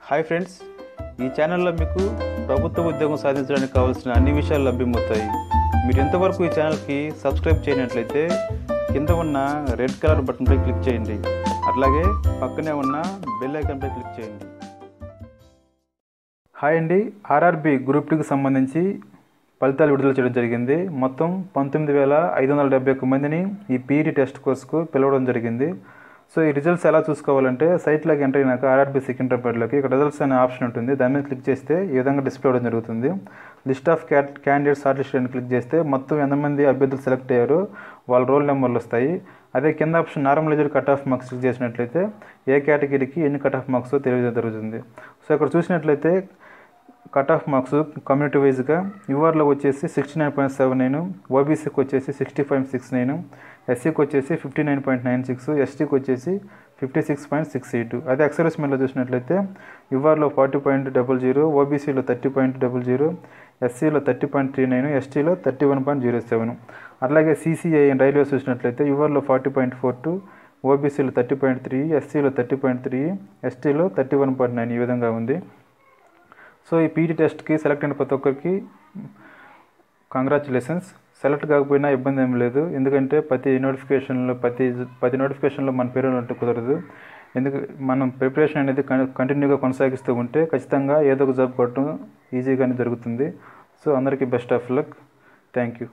Hi friends, ఈ ఛానల్లో మీకు ప్రభుత్వ ఉద్యోగం సాధించడానికి కావాల్సిన అన్ని విషయాలు లభ్యమవుతాయి. మీరు ఎంతవరకు ఈ ఛానల్కి సబ్స్క్రైబ్ చేయనట్లయితే కింద ఉన్న రెడ్ కలర్ బటన్పై క్లిక్ చేయండి. అట్లాగే పక్కనే ఉన్న బెల్ ఐకాన్పై క్లిక్ చేయండి. హాయ్ అండి, ఆర్ఆర్బి గ్రూప్ 2కి సంబంధించి ఫలితాలు విడుదల చేయడం జరిగింది. మొత్తం 19,571 మందిని ఈ పీఈటీ టెస్ట్ కోర్సుకు పిలవడం జరిగింది. సో ఈ రిజల్ట్స్ ఎలా చూసుకోవాలంటే సైట్లోకి ఎంటర్ అయినాక ఆర్ఆర్బి సికింద్రాబాద్లోకి ఇక్కడ రిజల్ట్స్ అనే ఆప్షన్ ఉంటుంది. దాని మీద క్లిక్ చేస్తే ఈ విధంగా డిస్ప్లే అవ్వడం జరుగుతుంది. List of candidates short list అని క్లిక్ చేస్తే మొత్తం ఎంతమంది అభ్యర్థులు సెలెక్ట్ అయ్యారో వాళ్ళ రోల్ నెంబర్లు వస్తాయి. అదే కింద option normalised cut off marks click చేసినట్లయితే ఏ కేటగిరీకి ఎన్ని కట్ ఆఫ్ మార్క్స్ తెలియజేయడం జరుగుతుంది. సో ఇక్కడ చూసినట్లయితే కట్ ఆఫ్ మార్క్స్ కమ్యూనిటీ వైజ్గా యూఆర్లో వచ్చేసి 69.79, ఓబీసీకి వచ్చేసి 60.69, ఎస్సీకి వచ్చేసి 59.96, ఎస్టీకి వచ్చేసి 56.68. అదే ఎక్సర్విస్మెన్లో చూసినట్లయితే యూఆర్లో 40.00, ఓబీసీలో 30.00, ఎస్సీలో 30.39, ఎస్టీలో 31.07. అట్లాగే సిసిఐ అండ్ రైల్వే చూసినట్లయితే యూఆర్లో 40.42, ఓబీసీలో 30.3, ఎస్సీలో 30.3, ఎస్టీలో 31.9 ఈ విధంగా ఉంది. సో ఈ పీటీ టెస్ట్కి సెలెక్ట్ అయిన ప్రతి ఒక్కరికి కంగ్రాచులేషన్స్. సెలెక్ట్ కాకపోయినా ఇబ్బంది ఏం లేదు, ఎందుకంటే ప్రతి నోటిఫికేషన్లో మన పేరు ఉన్నట్టు కుదరదు. మనం ప్రిపరేషన్ అనేది కంటిన్యూగా కొనసాగిస్తూ ఉంటే ఖచ్చితంగా ఏదో ఒక జాబ్ కొట్టడం ఈజీగానే జరుగుతుంది. సో అందరికీ best of luck. Thank you.